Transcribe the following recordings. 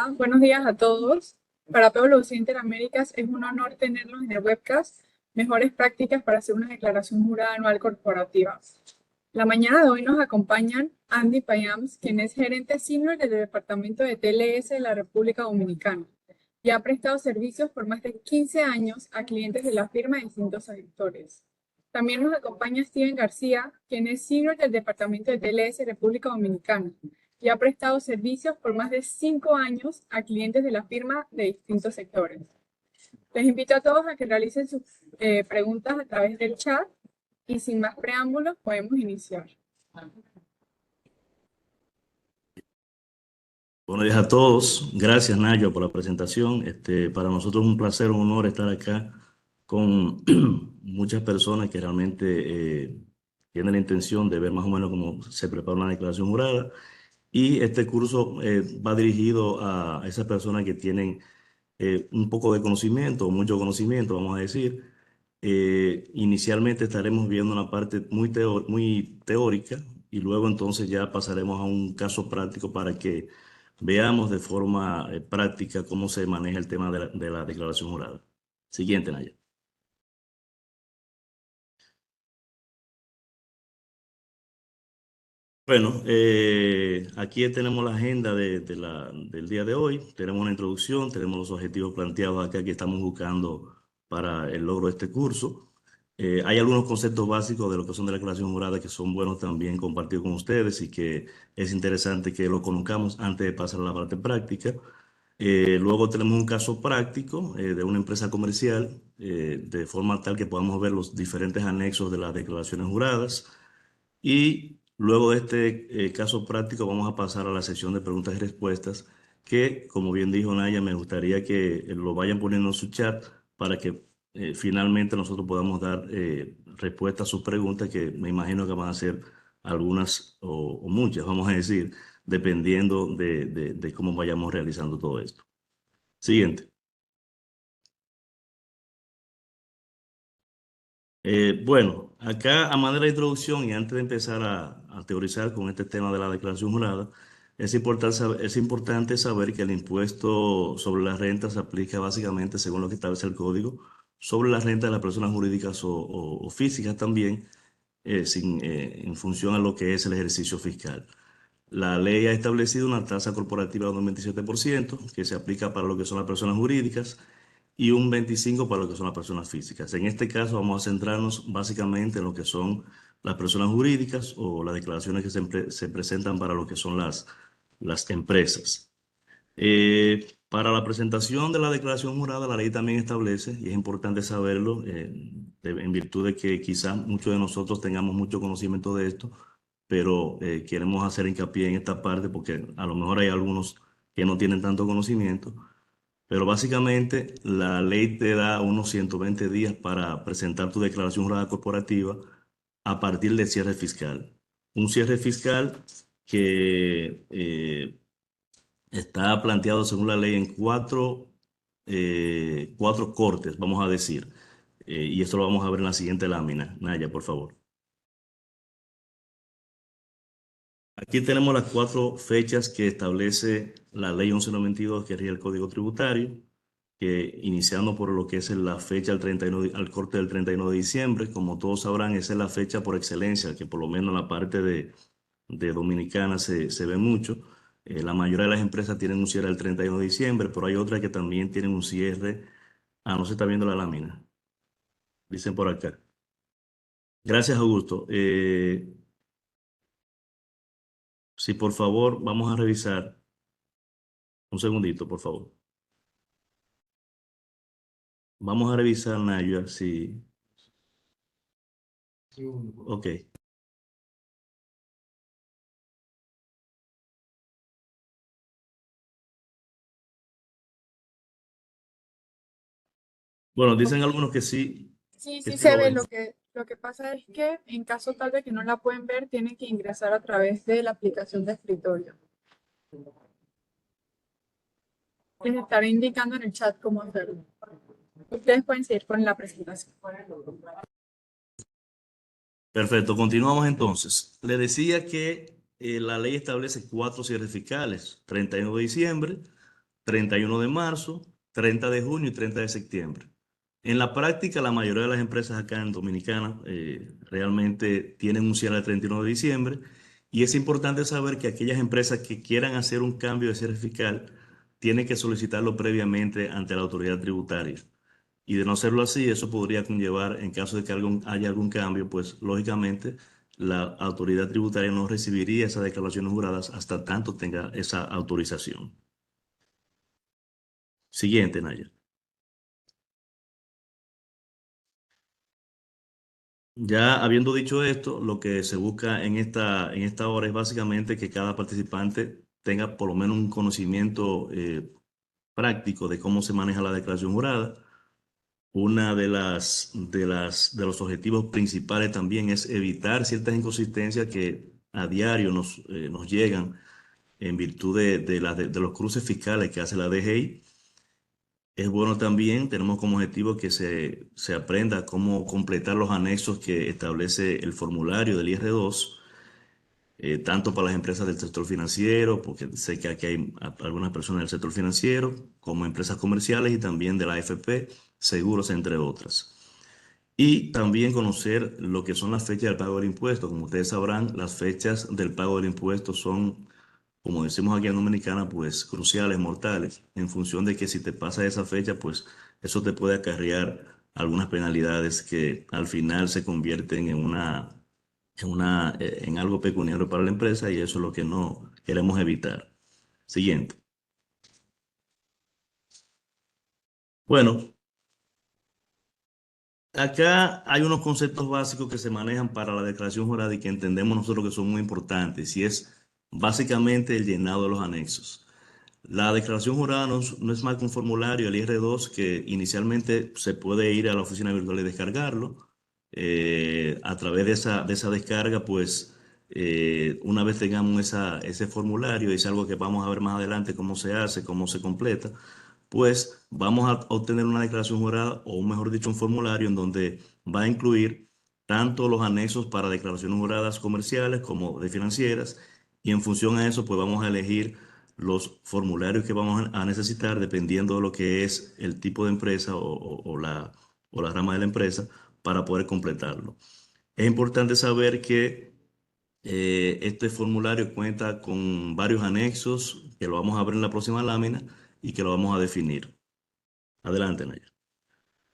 Hola, buenos días a todos. Para PwC Interaméricas es un honor tenerlos en el webcast Mejores prácticas para hacer una declaración jurada anual corporativa. La mañana de hoy nos acompañan Andy Payams, quien es gerente senior del departamento de TLS de la República Dominicana y ha prestado servicios por más de 15 años a clientes de la firma en distintos sectores. También nos acompaña Steven García, quien es senior del departamento de TLS República Dominicana y ha prestado servicios por más de 5 años a clientes de la firma de distintos sectores. Les invito a todos a que realicen sus preguntas a través del chat y sin más preámbulos podemos iniciar. Buenos días a todos. Gracias, Nayo, por la presentación. Para nosotros es un placer, un honor estar acá con muchas personas que realmente tienen la intención de ver más o menos cómo se prepara una declaración jurada. Y este curso va dirigido a esas personas que tienen un poco de conocimiento o mucho conocimiento, vamos a decir. Inicialmente estaremos viendo una parte muy teórica y luego entonces ya pasaremos a un caso práctico para que veamos de forma práctica cómo se maneja el tema de la declaración jurada. Siguiente, Naya. Bueno, aquí tenemos la agenda del día de hoy. Tenemos una introducción, tenemos los objetivos planteados acá que estamos buscando para el logro de este curso. Hay algunos conceptos básicos de lo que son de la declaración jurada que son buenos también compartir con ustedes y que es interesante que lo conozcamos antes de pasar a la parte práctica. Luego tenemos un caso práctico de una empresa comercial, de forma tal que podamos ver los diferentes anexos de las declaraciones juradas. Y luego de este caso práctico vamos a pasar a la sección de preguntas y respuestas, que como bien dijo Naya, me gustaría que lo vayan poniendo en su chat para que finalmente nosotros podamos dar respuesta a sus preguntas, que me imagino que van a ser algunas o muchas, vamos a decir, dependiendo de cómo vayamos realizando todo esto. Siguiente. Bueno, acá a manera de introducción y antes de empezar a teorizar con este tema de la declaración jurada, es importante saber que el impuesto sobre las rentas se aplica básicamente según lo que establece el código sobre las rentas de las personas jurídicas o físicas también, en función a lo que es el ejercicio fiscal. La ley ha establecido una tasa corporativa de un 27% que se aplica para lo que son las personas jurídicas y un 25% para lo que son las personas físicas. En este caso vamos a centrarnos básicamente en lo que son las personas jurídicas o las declaraciones que se presentan para lo que son las empresas. Para la presentación de la declaración jurada, la ley también establece, y es importante saberlo, en virtud de que quizás muchos de nosotros tengamos mucho conocimiento de esto, pero queremos hacer hincapié en esta parte porque a lo mejor hay algunos que no tienen tanto conocimiento. Pero básicamente la ley te da unos 120 días para presentar tu declaración jurada corporativa a partir del cierre fiscal. Un cierre fiscal que está planteado según la ley en cuatro cortes, vamos a decir. Y esto lo vamos a ver en la siguiente lámina. Naya, por favor. Aquí tenemos las cuatro fechas que establece la ley 1192 que rige el Código Tributario, que iniciando por lo que es la fecha al corte del 31 de diciembre, como todos sabrán, esa es la fecha por excelencia, que por lo menos en la parte de Dominicana se ve mucho. La mayoría de las empresas tienen un cierre el 31 de diciembre, pero hay otras que también tienen un cierre. Ah, no se está viendo la lámina. Dicen por acá. Gracias, Augusto. Si por favor vamos a revisar. Un segundito, por favor. Vamos a revisar, Naya, si... Ok. Bueno, dicen algunos que sí, Sí, que sí sí se lo ve. ven. Lo que pasa es que en caso tal de que no la pueden ver, tienen que ingresar a través de la aplicación de escritorio. Les estaré indicando en el chat cómo hacerlo. Ustedes pueden seguir con la presentación. Perfecto, continuamos entonces. Le decía que la ley establece cuatro cierres fiscales: 31 de diciembre, 31 de marzo, 30 de junio y 30 de septiembre. En la práctica, la mayoría de las empresas acá en Dominicana realmente tienen un cierre el 31 de diciembre y es importante saber que aquellas empresas que quieran hacer un cambio de cierre fiscal tienen que solicitarlo previamente ante la autoridad tributaria. Y de no hacerlo así, eso podría conllevar, en caso de que haya algún cambio, pues lógicamente la autoridad tributaria no recibiría esas declaraciones juradas hasta tanto tenga esa autorización. Siguiente, Naya. Ya habiendo dicho esto, lo que se busca en esta hora es básicamente que cada participante tenga por lo menos un conocimiento práctico de cómo se maneja la declaración jurada. Una de los objetivos principales también es evitar ciertas inconsistencias que a diario nos llegan en virtud de los cruces fiscales que hace la DGI. Es bueno también, tenemos como objetivo que se aprenda cómo completar los anexos que establece el formulario del IR2, tanto para las empresas del sector financiero, porque sé que aquí hay algunas personas del sector financiero, como empresas comerciales y también de la AFP, seguros, entre otras. Y también conocer lo que son las fechas del pago del impuesto. Como ustedes sabrán, las fechas del pago del impuesto son, como decimos aquí en Dominicana, pues cruciales, mortales, en función de que si te pasa esa fecha, pues eso te puede acarrear algunas penalidades que al final se convierten en algo pecuniario para la empresa y eso es lo que no queremos evitar. Siguiente. Bueno, acá hay unos conceptos básicos que se manejan para la declaración jurada y que entendemos nosotros que son muy importantes y es básicamente el llenado de los anexos. La declaración jurada no es más que un formulario, el IR2, que inicialmente se puede ir a la oficina virtual y descargarlo. A través de esa descarga, pues una vez tengamos ese formulario, y es algo que vamos a ver más adelante cómo se hace, cómo se completa, pues vamos a obtener una declaración jurada o, mejor dicho, un formulario en donde va a incluir tanto los anexos para declaraciones juradas comerciales como de financieras y en función a eso, pues vamos a elegir los formularios que vamos a necesitar dependiendo de lo que es el tipo de empresa o la rama de la empresa para poder completarlo. Es importante saber que este formulario cuenta con varios anexos que lo vamos a ver en la próxima lámina y que lo vamos a definir. Adelante, Naya.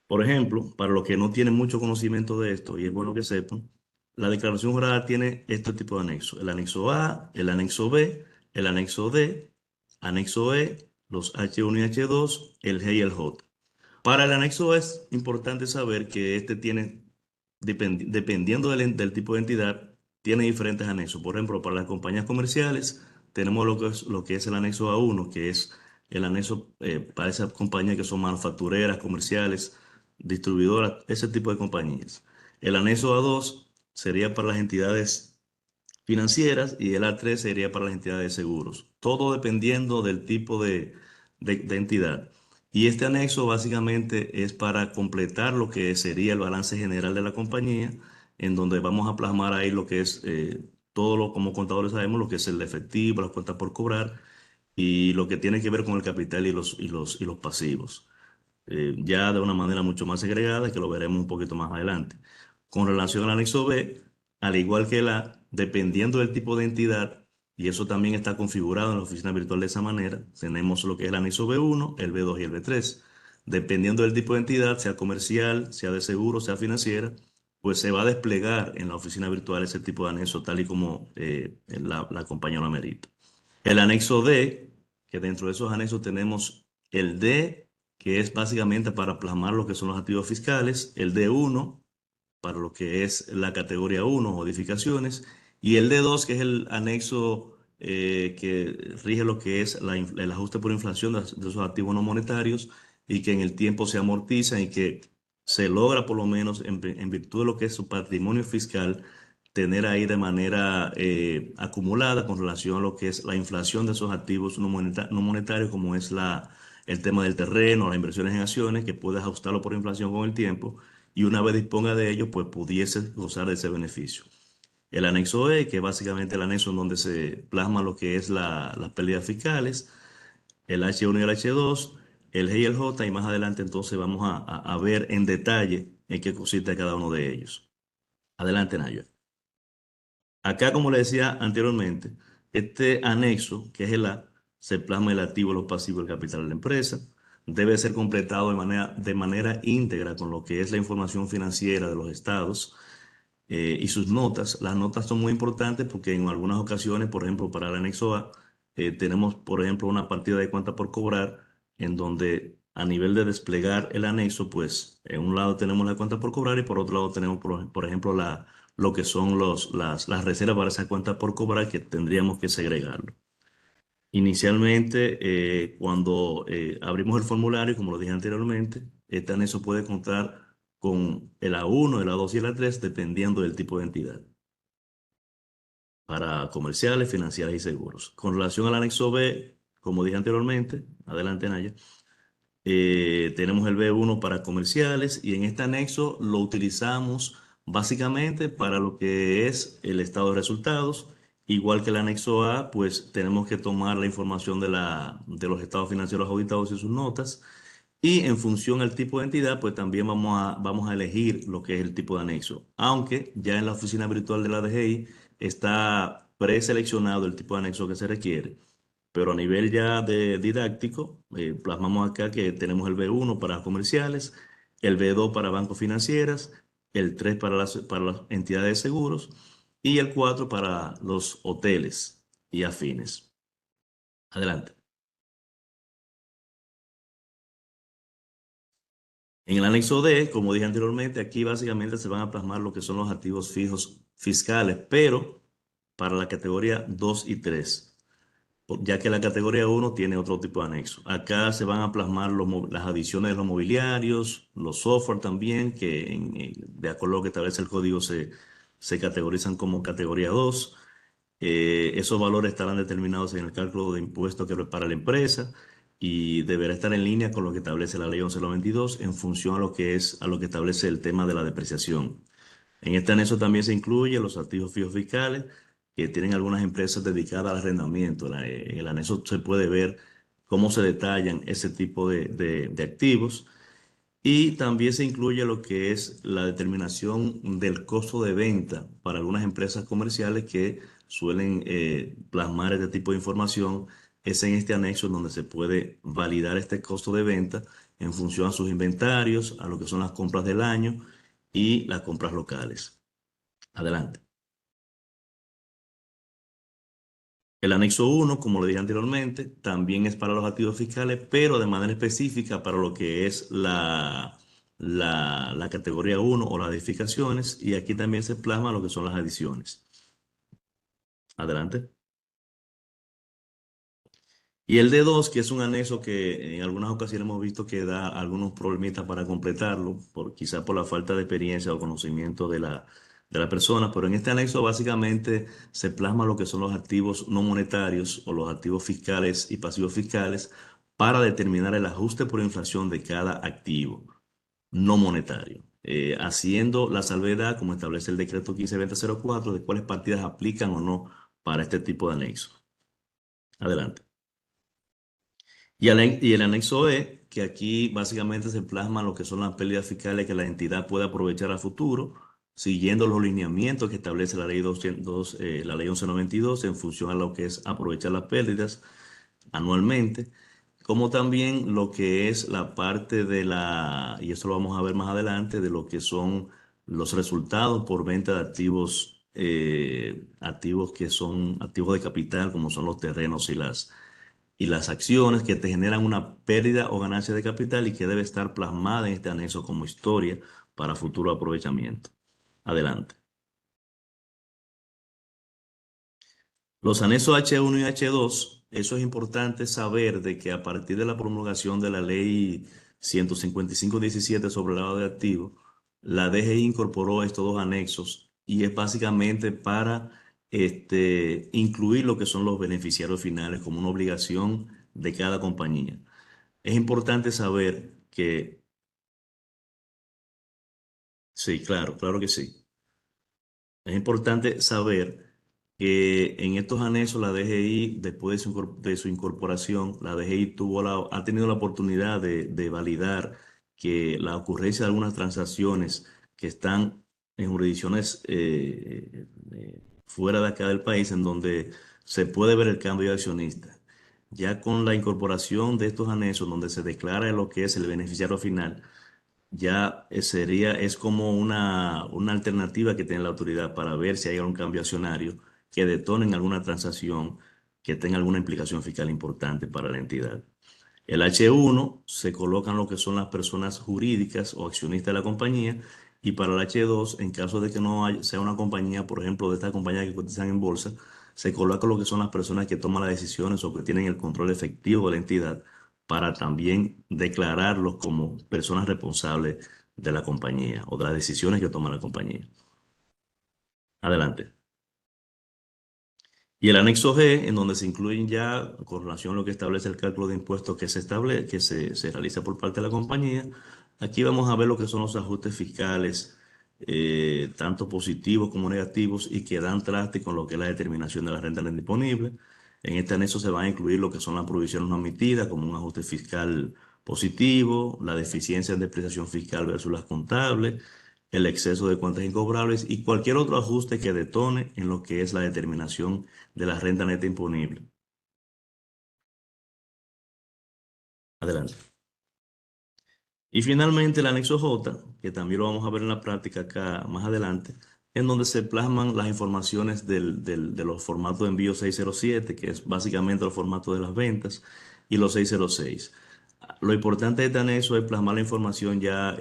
Por ejemplo, para los que no tienen mucho conocimiento de esto, y es bueno que sepan, la declaración jurada tiene este tipo de anexos: el anexo A, el anexo B, el anexo D, anexo E, los H1 y H2, el G y el J. Para el anexo es importante saber que este tiene, dependiendo del tipo de entidad, tiene diferentes anexos. Por ejemplo, para las compañías comerciales tenemos lo que es el anexo A1, que es el anexo para esas compañías que son manufactureras, comerciales, distribuidoras, ese tipo de compañías. El anexo A2 sería para las entidades financieras y el A3 sería para las entidades de seguros. Todo dependiendo del tipo de entidad. Y este anexo básicamente es para completar lo que sería el balance general de la compañía, en donde vamos a plasmar ahí lo que es todo lo, como contadores sabemos, lo que es el efectivo, las cuentas por cobrar y lo que tiene que ver con el capital y los pasivos, ya de una manera mucho más segregada, que lo veremos un poquito más adelante. Con relación al anexo B, al igual que dependiendo del tipo de entidad, y eso también está configurado en la oficina virtual de esa manera, tenemos lo que es el anexo B1, el B2 y el B3. Dependiendo del tipo de entidad, sea comercial, sea de seguro, sea financiera, pues se va a desplegar en la oficina virtual ese tipo de anexo tal y como la compañía lo amerita. El anexo D, que dentro de esos anexos tenemos el D, que es básicamente para plasmar lo que son los activos fiscales, el D1 para lo que es la categoría 1, modificaciones, y el D2, que es el anexo que rige lo que es el ajuste por inflación de esos activos no monetarios y que en el tiempo se amortizan y que se logra por lo menos en virtud de lo que es su patrimonio fiscal tener ahí de manera acumulada con relación a lo que es la inflación de esos activos no monetarios, como es el tema del terreno, las inversiones en acciones, que puede ajustarlo por inflación con el tiempo y una vez disponga de ello, pues pudiese gozar de ese beneficio. El anexo E, que es básicamente el anexo en donde se plasma lo que es las pérdidas fiscales, el H1 y el H2, el G y el J, y más adelante entonces vamos a ver en detalle en qué consiste cada uno de ellos. Adelante, Nayo. Acá, como le decía anteriormente, este anexo, que es el A, se plasma el activo, los pasivos, el capital de la empresa. Debe ser completado de manera íntegra con lo que es la información financiera de los estados y sus notas. Las notas son muy importantes porque en algunas ocasiones, por ejemplo, para el anexo A, tenemos, por ejemplo, una partida de cuenta por cobrar en donde a nivel de desplegar el anexo, pues en un lado tenemos la cuenta por cobrar y por otro lado tenemos, por ejemplo, lo que son las reservas para esa cuenta por cobrar que tendríamos que segregarlo. Inicialmente, cuando abrimos el formulario, como lo dije anteriormente, este anexo puede contar con el A1, el A2 y el A3, dependiendo del tipo de entidad, para comerciales, financieras y seguros. Con relación al anexo B, como dije anteriormente, adelante, Naya, tenemos el B1 para comerciales y en este anexo lo utilizamos básicamente para lo que es el estado de resultados. Igual que el anexo A, pues tenemos que tomar la información de los estados financieros auditados y sus notas. Y en función al tipo de entidad, pues también vamos a elegir lo que es el tipo de anexo. Aunque ya en la oficina virtual de la DGI está preseleccionado el tipo de anexo que se requiere. Pero a nivel ya de didáctico, plasmamos acá que tenemos el B1 para comerciales, el B2 para bancos financieras, el 3 para las entidades de seguros y el 4 para los hoteles y afines. Adelante. En el anexo D, como dije anteriormente, aquí básicamente se van a plasmar lo que son los activos fijos fiscales, pero para la categoría 2 y 3, ya que la categoría uno tiene otro tipo de anexo. Acá se van a plasmar las adiciones de los mobiliarios, los software también, que de acuerdo a lo que establece el código se categorizan como categoría 2. Esos valores estarán determinados en el cálculo de impuestos que prepara la empresa y deberá estar en línea con lo que establece la ley 1192 en función a lo que establece el tema de la depreciación. En este anexo también se incluyen los activos fijos fiscales que tienen algunas empresas dedicadas al arrendamiento. En el anexo se puede ver cómo se detallan ese tipo de activos y también se incluye lo que es la determinación del costo de venta para algunas empresas comerciales que suelen plasmar este tipo de información. Es en este anexo donde se puede validar este costo de venta en función a sus inventarios, a lo que son las compras del año y las compras locales. Adelante. El anexo uno, como le dije anteriormente, también es para los activos fiscales, pero de manera específica para lo que es la categoría uno o las edificaciones, y aquí también se plasma lo que son las adiciones. Adelante. Y el D2, que es un anexo que en algunas ocasiones hemos visto que da algunos problemitas para completarlo, quizás por la falta de experiencia o conocimiento de la persona, pero en este anexo básicamente se plasma lo que son los activos no monetarios o los activos fiscales y pasivos fiscales para determinar el ajuste por inflación de cada activo no monetario, haciendo la salvedad, como establece el decreto 152004, de cuáles partidas aplican o no para este tipo de anexo. Adelante. Y el anexo E, que aquí básicamente se plasma lo que son las pérdidas fiscales que la entidad puede aprovechar a futuro, siguiendo los lineamientos que establece la ley 200, la ley 1192 en función a lo que es aprovechar las pérdidas anualmente, como también lo que es la parte y eso lo vamos a ver más adelante, de lo que son los resultados por venta de activos que son activos de capital, como son los terrenos y las acciones que te generan una pérdida o ganancia de capital y que debe estar plasmada en este anexo como historia para futuro aprovechamiento. Adelante. Los anexos H1 y H2, eso es importante saber de que a partir de la promulgación de la ley 155/17 sobre el lavado de activos, la DGI incorporó estos dos anexos y es básicamente para incluir lo que son los beneficiarios finales como una obligación de cada compañía. Es importante saber que, sí, claro, claro que sí. Es importante saber que en estos anexos la DGI, después de su incorporación, la DGI ha tenido la oportunidad de validar que la ocurrencia de algunas transacciones que están en jurisdicciones fuera de acá del país, en donde se puede ver el cambio de accionista. Ya con la incorporación de estos anexos, donde se declara lo que es el beneficiario final, ya es como una alternativa que tiene la autoridad para ver si hay algún cambio accionario que detonen alguna transacción que tenga alguna implicación fiscal importante para la entidad. El H1 se colocan lo que son las personas jurídicas o accionistas de la compañía, y para el H2, en caso de que no sea una compañía, por ejemplo, de estas compañías que cotizan en bolsa, se coloca lo que son las personas que toman las decisiones o que tienen el control efectivo de la entidad, para también declararlos como personas responsables de la compañía o de las decisiones que toma la compañía. Adelante. Y el anexo G, en donde se incluyen ya, con relación a lo que establece el cálculo de impuestos que se realiza por parte de la compañía. Aquí vamos a ver lo que son los ajustes fiscales, tanto positivos como negativos, y que dan traste con lo que es la determinación de la renta neta disponible. En este anexo se van a incluir lo que son las provisiones no omitidas, como un ajuste fiscal positivo, la deficiencia en depreciación fiscal versus las contables, el exceso de cuentas incobrables y cualquier otro ajuste que detone en lo que es la determinación de la renta neta imponible. Adelante. Y finalmente el anexo J, que también lo vamos a ver en la práctica acá más adelante, en donde se plasman las informaciones de los formatos de envío 607, que es básicamente los formatos de las ventas, y los 606. Lo importante de este anexo es plasmar la información ya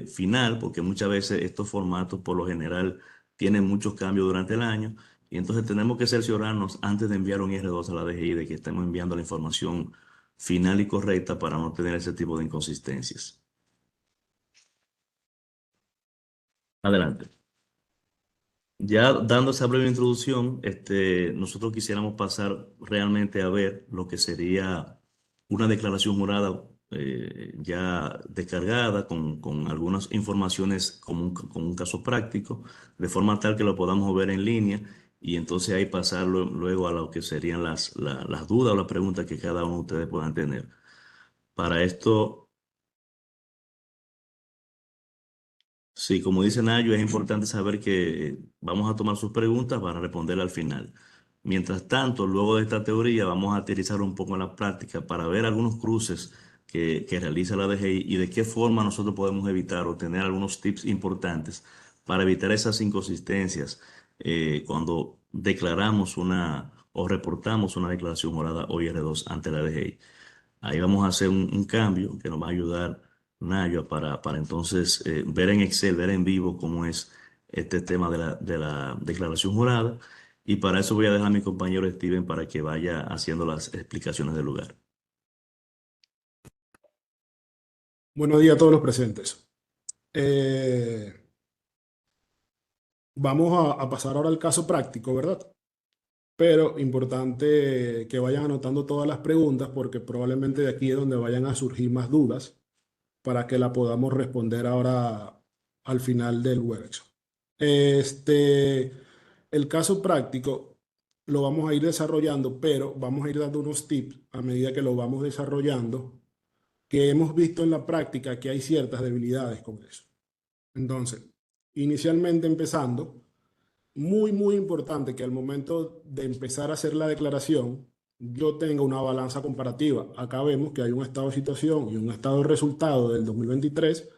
final, porque muchas veces estos formatos por lo general tienen muchos cambios durante el año, y entonces tenemos que cerciorarnos antes de enviar un IR2 a la DGI de que estemos enviando la información final y correcta para no tener ese tipo de inconsistencias. Adelante. Ya dando esa breve introducción, nosotros quisiéramos pasar realmente a ver lo que sería una declaración jurada ya descargada con algunas informaciones con un caso práctico, de forma tal que lo podamos ver en línea, y entonces ahí pasarlo luego a lo que serían las dudas o las preguntas que cada uno de ustedes puedan tener. Para esto, sí, como dice Nayo, es importante saber que vamos a tomar sus preguntas para responder al final. Mientras tanto, luego de esta teoría, vamos a aterrizar un poco en la práctica para ver algunos cruces que realiza la DGI y de qué forma nosotros podemos evitar o tener algunos tips importantes para evitar esas inconsistencias cuando declaramos o reportamos una declaración jurada o IR2 ante la DGI. Ahí vamos a hacer un cambio que nos va a ayudar Nayo para entonces ver en Excel, ver en vivo cómo es este tema de la declaración jurada. Y para eso voy a dejar a mi compañero Steven para que vaya haciendo las explicaciones del lugar. Buenos días a todos los presentes. Eh, Vamos a pasar ahora al caso práctico, ¿verdad? Pero importante que vayan anotando todas las preguntas porque probablemente de aquí es donde vayan a surgir más dudas para que la podamos responder ahora al final del Webex. Este, el caso práctico lo vamos a ir desarrollando, pero vamos a ir dando unos tips a medida que lo vamos desarrollando, que hemos visto en la práctica que hay ciertas debilidades con eso. Entonces, inicialmente empezando, muy importante que al momento de empezar a hacer la declaración, yo tenga una balanza comparativa. Acá vemos que hay un estado de situación y un estado de resultado del 2023,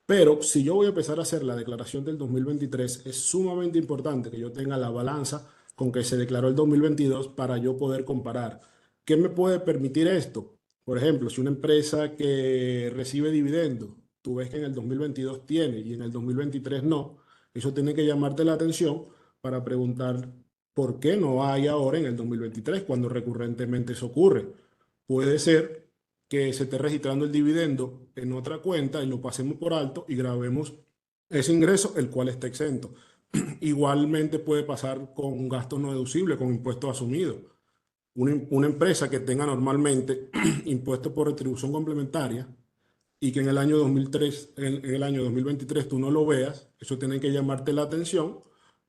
pero si yo voy a empezar a hacer la declaración del 2023, es sumamente importante que yo tenga la balanza con que se declaró el 2022 para yo poder comparar. ¿Qué me puede permitir esto? Por ejemplo, si una empresa que recibe dividendos, tú ves que en el 2022 tiene y en el 2023 no, eso tiene que llamarte la atención para preguntar por qué no hay ahora en el 2023 cuando recurrentemente eso ocurre. Puede ser que se esté registrando el dividendo en otra cuenta y lo pasemos por alto y grabemos ese ingreso, el cual está exento. Igualmente puede pasar con un gasto no deducible, con impuestos asumidos. Una empresa que tenga normalmente impuestos por retribución complementaria y que en el año 2003, en el año 2023 tú no lo veas, eso tiene que llamarte la atención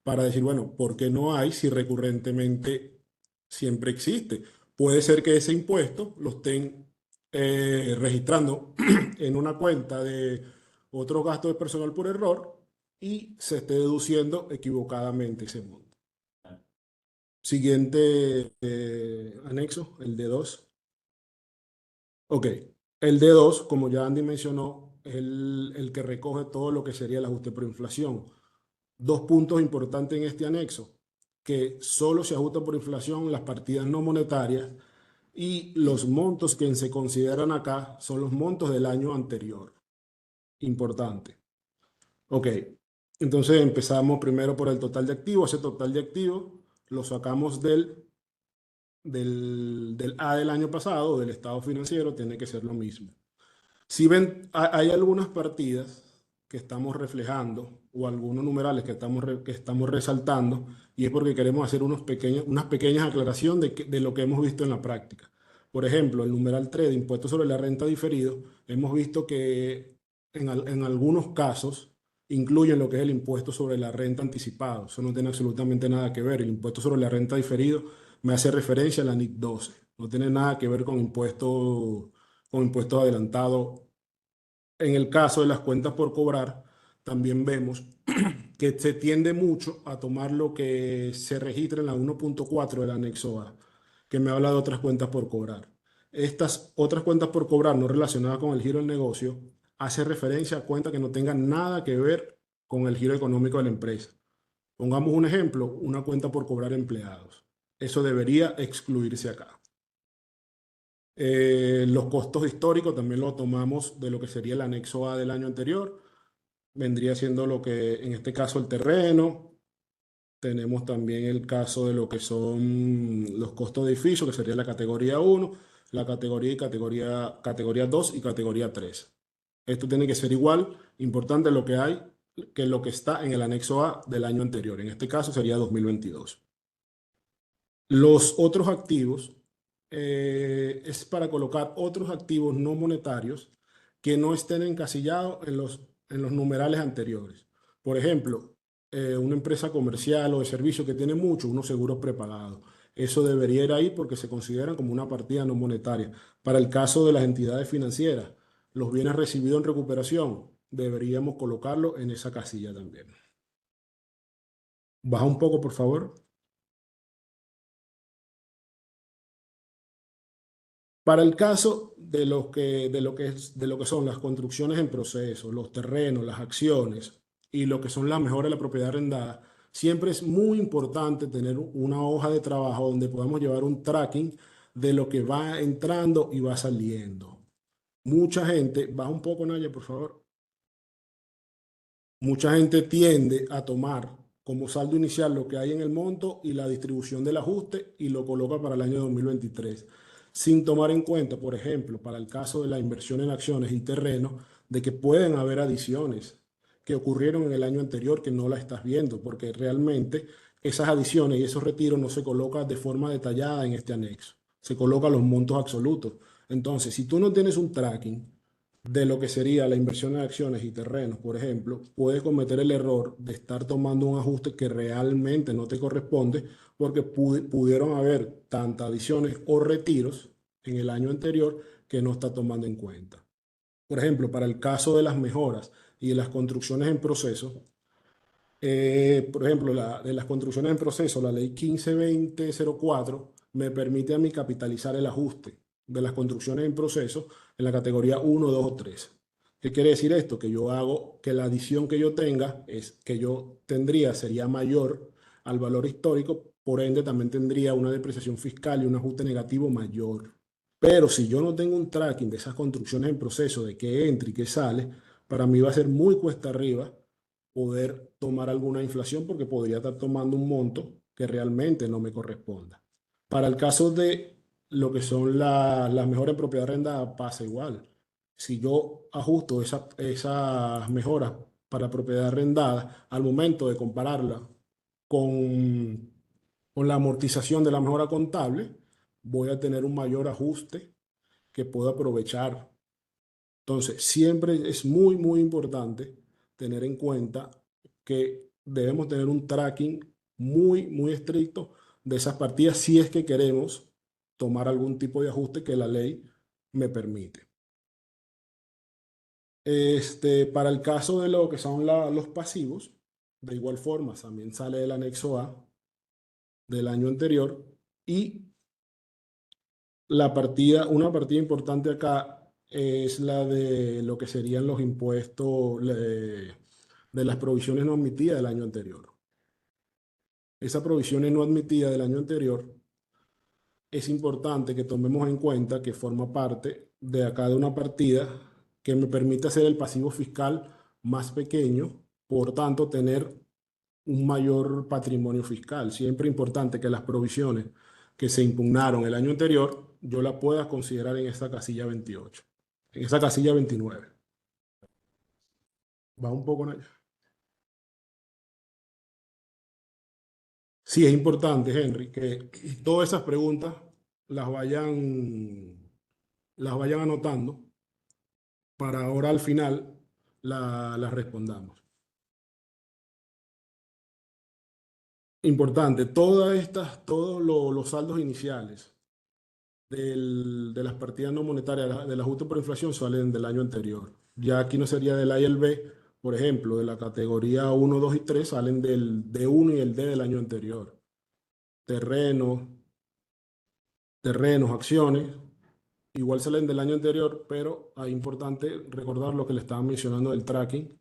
para decir, bueno, ¿por qué no hay si recurrentemente siempre existe? Puede ser que ese impuesto lo estén registrando en una cuenta de otro gasto de personal por error y se esté deduciendo equivocadamente ese monto. Siguiente anexo, el D2. Ok, el D2, como ya Andy mencionó, es el que recoge todo lo que sería el ajuste por inflación. Dos puntos importantes en este anexo, que solo se ajusta por inflación las partidas no monetarias y los montos que se consideran acá son los montos del año anterior. Importante. Ok, entonces empezamos primero por el total de activos. Ese total de activos lo sacamos del A del año pasado, del estado financiero, tiene que ser lo mismo. Si ven, hay algunas partidas que estamos reflejando o algunos numerales que estamos resaltando y es porque queremos hacer unas pequeñas aclaraciones de lo que hemos visto en la práctica. Por ejemplo, el numeral 3 de impuesto sobre la renta diferido, hemos visto que en algunos casos incluyen lo que es el impuesto sobre la renta anticipado. Eso no tiene absolutamente nada que ver. El impuesto sobre la renta diferido me hace referencia a la NIC 12. No tiene nada que ver con impuestos adelantados. En el caso de las cuentas por cobrar, también vemos que se tiende mucho a tomar lo que se registra en la 1.4 del anexo A, que me habla de otras cuentas por cobrar. Estas otras cuentas por cobrar no relacionadas con el giro del negocio hace referencia a cuentas que no tengan nada que ver con el giro económico de la empresa. Pongamos un ejemplo, una cuenta por cobrar empleados. Eso debería excluirse acá. Los costos históricos también lo tomamos de lo que sería el anexo A del año anterior. Vendría siendo lo que, en este caso, el terreno. Tenemos también el caso de lo que son los costos de edificio, que sería la categoría 1, la categoría y categoría 2 y categoría 3. Esto tiene que ser igual, importante lo que hay, que lo que está en el anexo A del año anterior. En este caso sería 2022. Los otros activos es para colocar otros activos no monetarios que no estén encasillados en los numerales anteriores. Por ejemplo, una empresa comercial o de servicio que tiene mucho, unos seguros prepagados. Eso debería ir ahí porque se consideran como una partida no monetaria. Para el caso de las entidades financieras, los bienes recibidos en recuperación, deberíamos colocarlo en esa casilla también. Baja un poco, por favor. Para el caso de lo que son las construcciones en proceso, los terrenos, las acciones y lo que son las mejoras de la propiedad arrendada, siempre es muy importante tener una hoja de trabajo donde podamos llevar un tracking de lo que va entrando y va saliendo. Mucha gente, baja un poco, Naya, por favor. Mucha gente tiende a tomar como saldo inicial lo que hay en el monto y la distribución del ajuste y lo coloca para el año 2023, sin tomar en cuenta, por ejemplo, para el caso de la inversión en acciones y terrenos, de que pueden haber adiciones que ocurrieron en el año anterior que no la estás viendo, porque realmente esas adiciones y esos retiros no se colocan de forma detallada en este anexo, se colocan los montos absolutos. Entonces, si tú no tienes un tracking de lo que sería la inversión en acciones y terrenos, por ejemplo, puedes cometer el error de estar tomando un ajuste que realmente no te corresponde porque pudieron haber tantas adiciones o retiros en el año anterior que no está tomando en cuenta. Por ejemplo, para el caso de las mejoras y de las construcciones en proceso, por ejemplo, de las construcciones en proceso, la ley 152004 me permite a mí capitalizar el ajuste de las construcciones en proceso en la categoría 1, 2 o 3. ¿Qué quiere decir esto? Que yo hago que la adición que yo tenga que yo tendría sería mayor al valor histórico, por ende también tendría una depreciación fiscal y un ajuste negativo mayor. Pero si yo no tengo un tracking de esas construcciones en proceso, de qué entra y qué sale, para mí va a ser muy cuesta arriba poder tomar alguna inflación porque podría estar tomando un monto que realmente no me corresponda. Para el caso de lo que son las mejoras en propiedad arrendada, pasa igual. Si yo ajusto esas mejoras para propiedad arrendada al momento de compararla con, con la amortización de la mejora contable, voy a tener un mayor ajuste que puedo aprovechar. Entonces, siempre es muy, muy importante tener en cuenta que debemos tener un tracking muy, muy estricto de esas partidas si es que queremos tomar algún tipo de ajuste que la ley me permite. Para el caso de lo que son los pasivos, de igual forma también sale el anexo A del año anterior y una partida importante acá es la de lo que serían los impuestos de las provisiones no admitidas del año anterior. Esas provisiones no admitidas del año anterior es importante que tomemos en cuenta que forma parte de acá de una partida que me permite hacer el pasivo fiscal más pequeño, por tanto tener un mayor patrimonio fiscal. Siempre es importante que las provisiones que se impugnaron el año anterior, yo las pueda considerar en esta casilla 28, en esa casilla 29. Va un poco, Naya. Sí, es importante, Henry, que todas esas preguntas las vayan anotando para ahora al final las respondamos. Importante, todos los saldos iniciales de las partidas no monetarias del ajuste por inflación salen del año anterior. Ya aquí no sería del A y el B, por ejemplo, de la categoría 1, 2 y 3 salen del D1 y el D del año anterior. Terrenos, acciones, igual salen del año anterior, pero es importante recordar lo que le estaba mencionando del tracking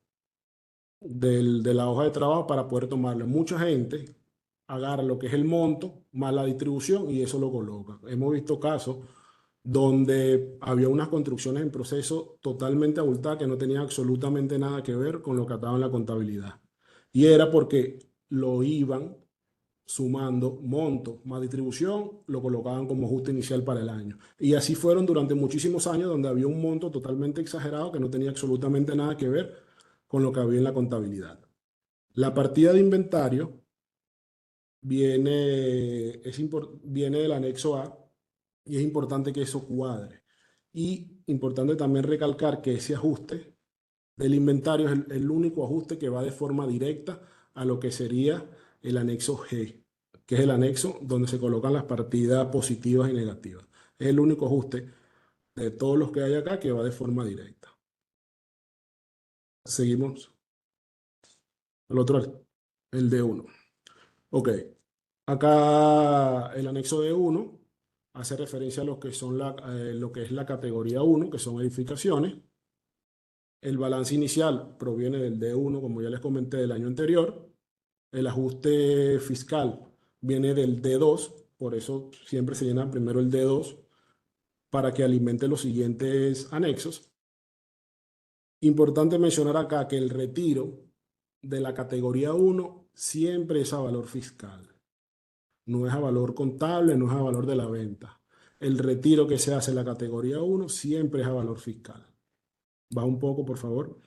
de la hoja de trabajo para poder tomarlo. Mucha gente agarra lo que es el monto más la distribución y eso lo coloca. Hemos visto casos donde había unas construcciones en proceso totalmente abultadas que no tenían absolutamente nada que ver con lo que estaba en la contabilidad. Y era porque lo iban sumando monto más distribución, lo colocaban como ajuste inicial para el año. Y así fueron durante muchísimos años donde había un monto totalmente exagerado que no tenía absolutamente nada que ver con lo que había en la contabilidad. La partida de inventario viene del anexo A y es importante que eso cuadre. Y importante también recalcar que ese ajuste del inventario es el único ajuste que va de forma directa a lo que sería el anexo G, que es el anexo donde se colocan las partidas positivas y negativas. Es el único ajuste de todos los que hay acá que va de forma directa. Seguimos. El otro, el D1. Ok. Acá el anexo D1 hace referencia a lo que es la categoría 1, que son edificaciones. El balance inicial proviene del D1, como ya les comenté, del año anterior. El ajuste fiscal viene del D2, por eso siempre se llena primero el D2 para que alimente los siguientes anexos. Importante mencionar acá que el retiro de la categoría 1 siempre es a valor fiscal. No es a valor contable, no es a valor de la venta. El retiro que se hace en la categoría 1 siempre es a valor fiscal. Va un poco, por favor.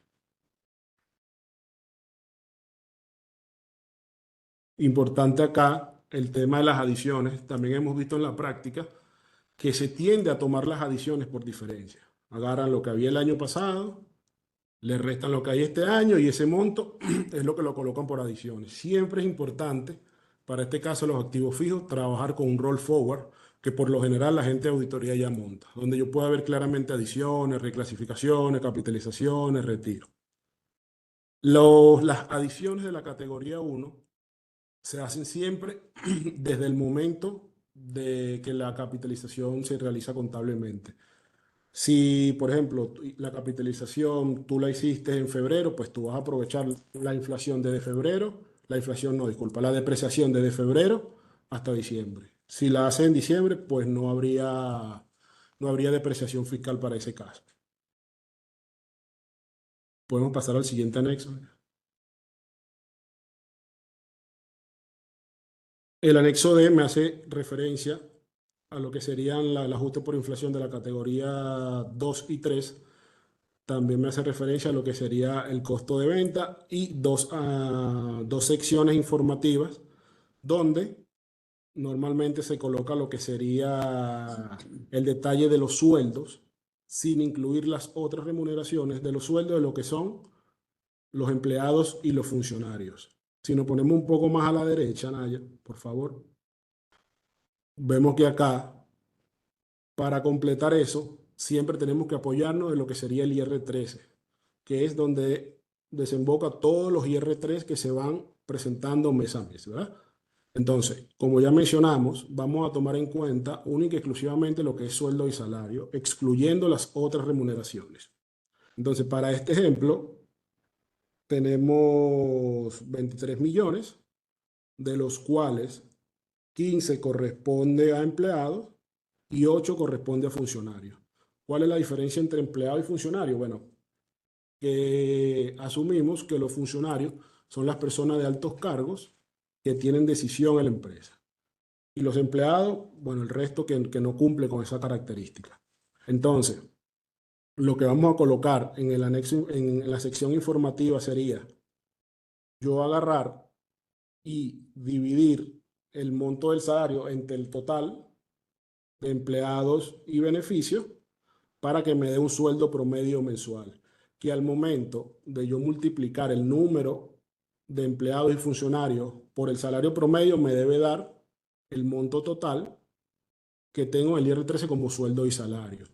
Importante acá el tema de las adiciones. También hemos visto en la práctica que se tiende a tomar las adiciones por diferencia. Agarran lo que había el año pasado, le restan lo que hay este año y ese monto es lo que lo colocan por adiciones. Siempre es importante, para este caso los activos fijos, trabajar con un roll forward que por lo general la gente de auditoría ya monta, donde yo pueda ver claramente adiciones, reclasificaciones, capitalizaciones, retiro. Las adiciones de la categoría 1 se hacen siempre desde el momento de que la capitalización se realiza contablemente. Si, por ejemplo, la capitalización tú la hiciste en febrero, pues tú vas a aprovechar la inflación desde febrero, la depreciación desde febrero hasta diciembre. Si la haces en diciembre, pues no habría depreciación fiscal para ese caso. Podemos pasar al siguiente anexo. El anexo D me hace referencia a lo que serían el ajuste por inflación de la categoría 2 y 3. También me hace referencia a lo que sería el costo de venta y dos secciones informativas donde normalmente se coloca lo que sería el detalle de los sueldos sin incluir las otras remuneraciones de los sueldos de lo que son los empleados y los funcionarios. Si nos ponemos un poco más a la derecha, Naya, por favor, vemos que acá, para completar eso, siempre tenemos que apoyarnos en lo que sería el IR13, que es donde desemboca todos los IR3 que se van presentando mes a mes, ¿verdad? Entonces, como ya mencionamos, vamos a tomar en cuenta única y exclusivamente lo que es sueldo y salario, excluyendo las otras remuneraciones. Entonces, para este ejemplo, tenemos 23 millones, de los cuales 15 corresponde a empleados y 8 corresponde a funcionarios. ¿Cuál es la diferencia entre empleado y funcionario? Bueno, que asumimos que los funcionarios son las personas de altos cargos que tienen decisión en la empresa. Y los empleados, bueno, el resto que no cumple con esa característica. Entonces, lo que vamos a colocar en el anexo, en la sección informativa sería yo agarrar y dividir el monto del salario entre el total de empleados y beneficios para que me dé un sueldo promedio mensual, que al momento de yo multiplicar el número de empleados y funcionarios por el salario promedio me debe dar el monto total que tengo en el IR13 como sueldo y salario.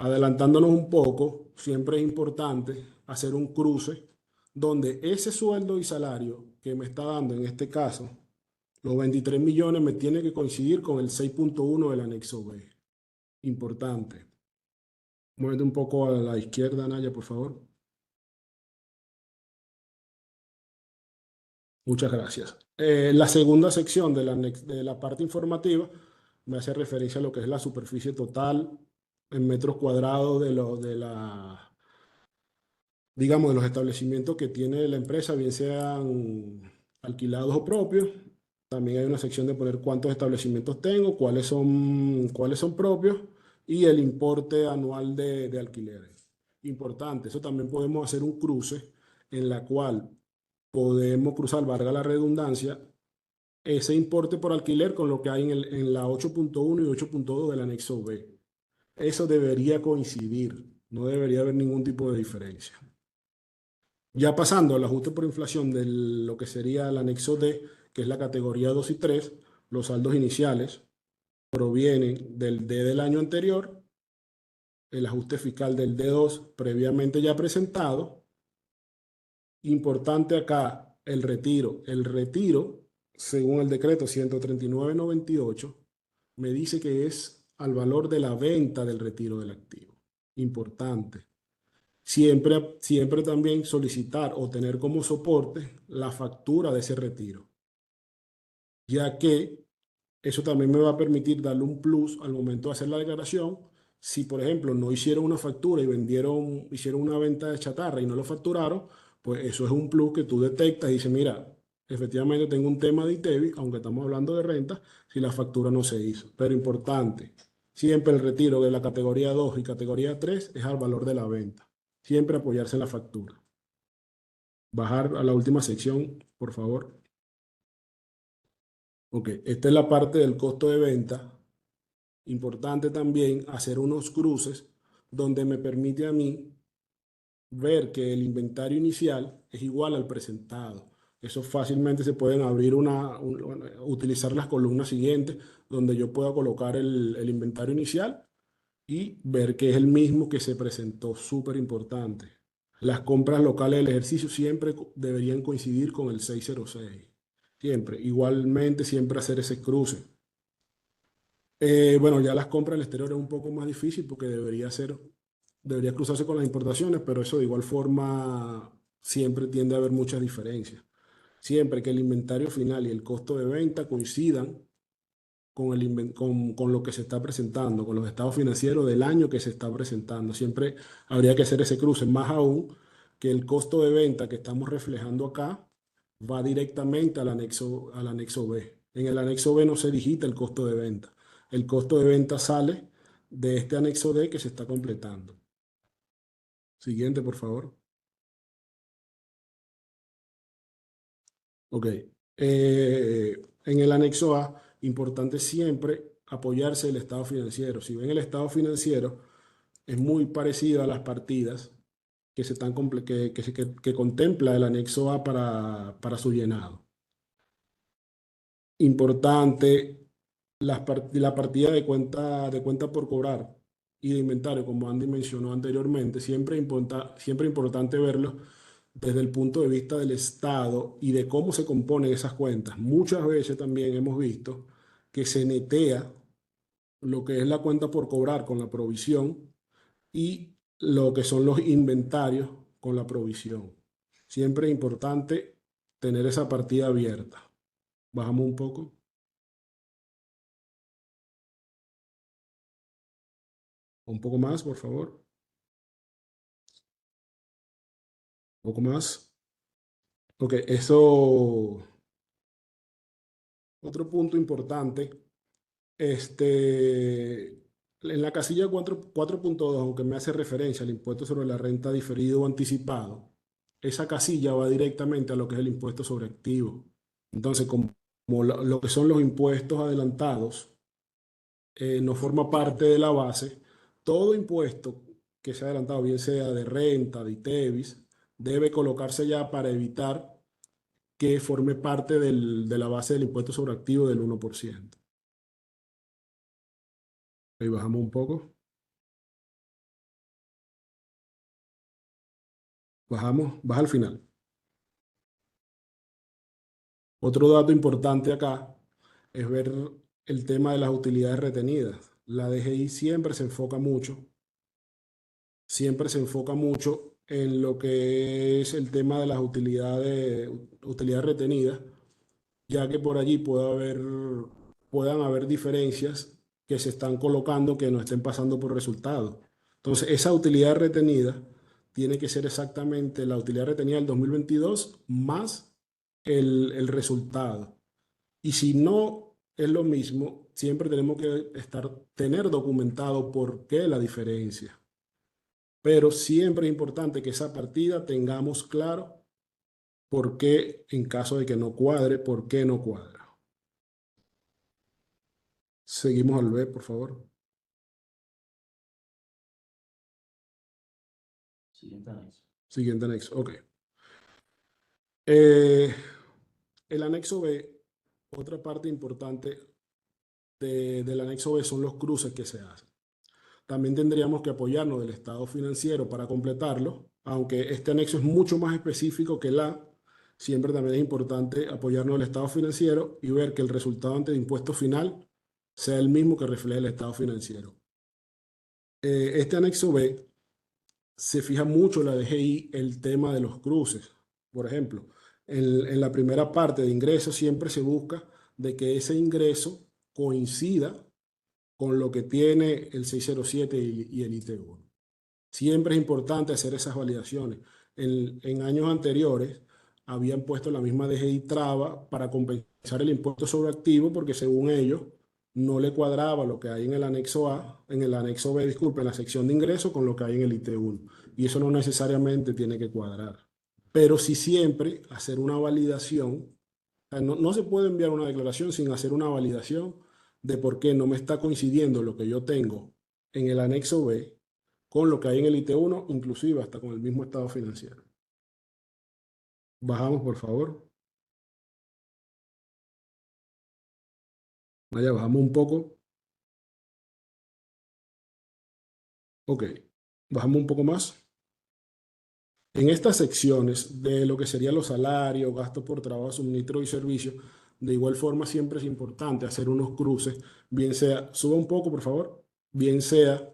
Adelantándonos un poco, siempre es importante hacer un cruce donde ese sueldo y salario que me está dando, en este caso, los 23 millones, me tiene que coincidir con el 6.1 del anexo B. Importante. Muévete un poco a la izquierda, Naya, por favor. Muchas gracias. La segunda sección de la parte informativa me hace referencia a lo que es la superficie total en metros cuadrados digamos, de los establecimientos que tiene la empresa, bien sean alquilados o propios. También hay una sección de poner cuántos establecimientos tengo, cuáles son propios y el importe anual de alquileres. Importante, eso también podemos hacer un cruce en la cual podemos cruzar, valga la redundancia, ese importe por alquiler con lo que hay en la 8.1 y 8.2 del anexo B. Eso debería coincidir, no debería haber ningún tipo de diferencia. Ya pasando al ajuste por inflación de lo que sería el anexo D, que es la categoría 2 y 3, los saldos iniciales provienen del D del año anterior, el ajuste fiscal del D2 previamente ya presentado. Importante acá el retiro. El retiro, según el decreto 139/98, me dice que es al valor de la venta del retiro del activo. Importante. Siempre también solicitar o tener como soporte la factura de ese retiro, ya que eso también me va a permitir darle un plus al momento de hacer la declaración. Si, por ejemplo, no hicieron una factura y hicieron una venta de chatarra y no lo facturaron, pues eso es un plus que tú detectas y dices, mira, efectivamente tengo un tema de ITEVI, aunque estamos hablando de renta, si la factura no se hizo. Pero importante, siempre el retiro de la categoría 2 y categoría 3 es al valor de la venta. Siempre apoyarse en la factura. Bajar a la última sección, por favor. Ok, esta es la parte del costo de venta. Importante también hacer unos cruces donde me permite a mí ver que el inventario inicial es igual al presentado. Eso fácilmente se pueden abrir utilizar las columnas siguientes donde yo pueda colocar el inventario inicial y ver que es el mismo que se presentó. Súper importante. Las compras locales del ejercicio siempre deberían coincidir con el 606. Siempre. Igualmente, siempre hacer ese cruce. Bueno, ya las compras al exterior es un poco más difícil porque debería cruzarse con las importaciones, pero eso de igual forma siempre tiende a haber muchas diferencias. Siempre que el inventario final y el costo de venta coincidan con lo que se está presentando, con los estados financieros del año que se está presentando. Siempre habría que hacer ese cruce, más aún que el costo de venta que estamos reflejando acá va directamente al anexo B. En el anexo B no se digita el costo de venta. El costo de venta sale de este anexo D que se está completando. Siguiente, por favor. Ok. En el anexo A, importante siempre apoyarse del estado financiero. Si ven el estado financiero, es muy parecido a las partidas que contempla el anexo A para su llenado. Importante la partida de cuenta por cobrar y de inventario, como Andy mencionó anteriormente, siempre importante verlo desde el punto de vista del Estado y de cómo se componen esas cuentas. Muchas veces también hemos visto que se netea lo que es la cuenta por cobrar con la provisión y lo que son los inventarios con la provisión. Siempre es importante tener esa partida abierta. Bajamos un poco. Un poco más, por favor. Un poco más. Ok, eso, otro punto importante. En la casilla 4.2, aunque me hace referencia al impuesto sobre la renta diferido o anticipado, esa casilla va directamente a lo que es el impuesto sobre activo. Entonces, como lo que son los impuestos adelantados, no forma parte de la base, todo impuesto que sea adelantado, bien sea de renta, de ITEVIS, debe colocarse ya para evitar que forme parte de la base del impuesto sobre activo del 1%. Ahí bajamos un poco. Baja al final. Otro dato importante acá es ver el tema de las utilidades retenidas. La DGI siempre se enfoca mucho en lo que es el tema de las utilidades retenidas, ya que por allí puedan haber diferencias que se están colocando que no estén pasando por resultados. Entonces, esa utilidad retenida tiene que ser exactamente la utilidad retenida del 2022 más el resultado. Y si no es lo mismo, siempre tenemos que tener documentado por qué la diferencia. Pero siempre es importante que esa partida tengamos claro por qué, en caso de que no cuadre, por qué no cuadra. Seguimos al B, por favor. Siguiente anexo. Siguiente anexo, ok. El anexo B, otra parte importante del anexo B son los cruces que se hacen. También tendríamos que apoyarnos del estado financiero para completarlo, aunque este anexo es mucho más específico que el A. Siempre también es importante apoyarnos del estado financiero y ver que el resultado ante el impuesto final sea el mismo que refleje el estado financiero. Este anexo B se fija mucho la DGI el tema de los cruces. Por ejemplo, en la primera parte de ingresos siempre se busca de que ese ingreso coincida con lo que tiene el 607 y el IT1. Siempre es importante hacer esas validaciones. En años anteriores habían puesto la misma DGI traba para compensar el impuesto sobre activo porque según ellos no le cuadraba lo que hay en el anexo A, en el anexo B, disculpe, en la sección de ingresos con lo que hay en el IT1. Y eso no necesariamente tiene que cuadrar. Pero sí siempre hacer una validación. O sea, no se puede enviar una declaración sin hacer una validación de por qué no me está coincidiendo lo que yo tengo en el anexo B con lo que hay en el IT1, inclusive hasta con el mismo estado financiero. Bajamos, por favor. Vaya, bajamos un poco. Ok, bajamos un poco más. En estas secciones de lo que serían los salarios, gastos por trabajo, suministro y servicios, de igual forma siempre es importante hacer unos cruces, bien sea, suba un poco, por favor, bien sea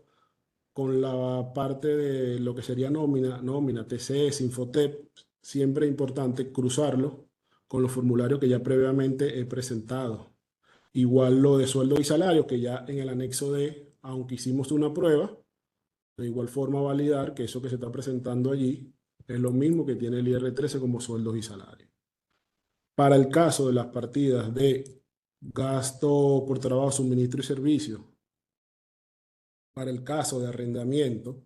con la parte de lo que sería nómina, TCS, Infotep, siempre es importante cruzarlo con los formularios que ya previamente he presentado. Igual lo de sueldo y salario, que ya en el anexo D, aunque hicimos una prueba, de igual forma validar que eso que se está presentando allí es lo mismo que tiene el IR13 como sueldos y salarios. Para el caso de las partidas de gasto por trabajo, suministro y servicio, para el caso de arrendamiento,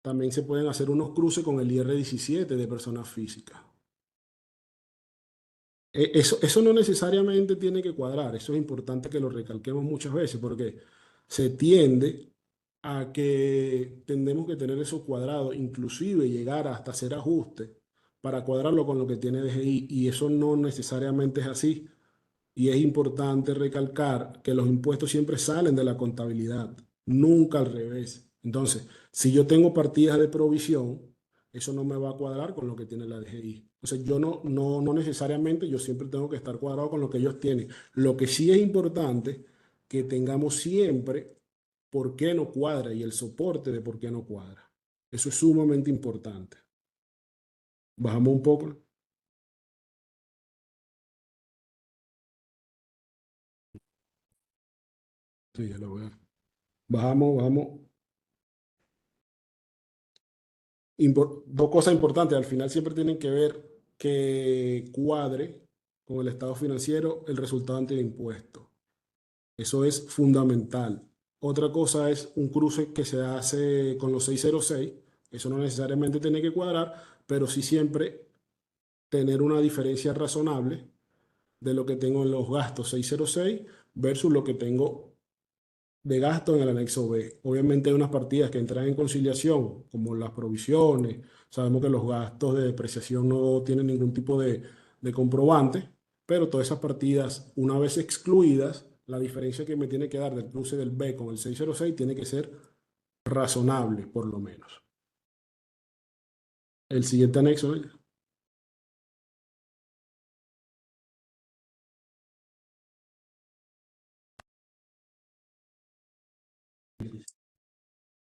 también se pueden hacer unos cruces con el IR17 de personas físicas. Eso no necesariamente tiene que cuadrar, eso es importante que lo recalquemos muchas veces porque se tiende a que tendemos que tener eso cuadrado, inclusive llegar hasta hacer ajustes para cuadrarlo con lo que tiene DGI y eso no necesariamente es así. y es importante recalcar que los impuestos siempre salen de la contabilidad, nunca al revés. Entonces, si yo tengo partidas de provisión, eso no me va a cuadrar con lo que tiene la DGI. O sea, yo no necesariamente, yo siempre tengo que estar cuadrado con lo que ellos tienen. Lo que sí es importante que tengamos siempre por qué no cuadra y el soporte de por qué no cuadra. Eso es sumamente importante. Bajamos un poco. Sí, ya lo veo. Bajamos. Dos cosas importantes. Al final siempre tienen que ver que cuadre con el estado financiero el resultado ante el impuesto. Eso es fundamental. Otra cosa es un cruce que se hace con los 606. Eso no necesariamente tiene que cuadrar, pero sí siempre tener una diferencia razonable de lo que tengo en los gastos 606 versus lo que tengo de gasto en el anexo B. Obviamente hay unas partidas que entran en conciliación, como las provisiones. Sabemos que los gastos de depreciación no tienen ningún tipo de comprobante, pero todas esas partidas, una vez excluidas, la diferencia que me tiene que dar del cruce del B con el 606 tiene que ser razonable, por lo menos. El siguiente anexo, ¿eh?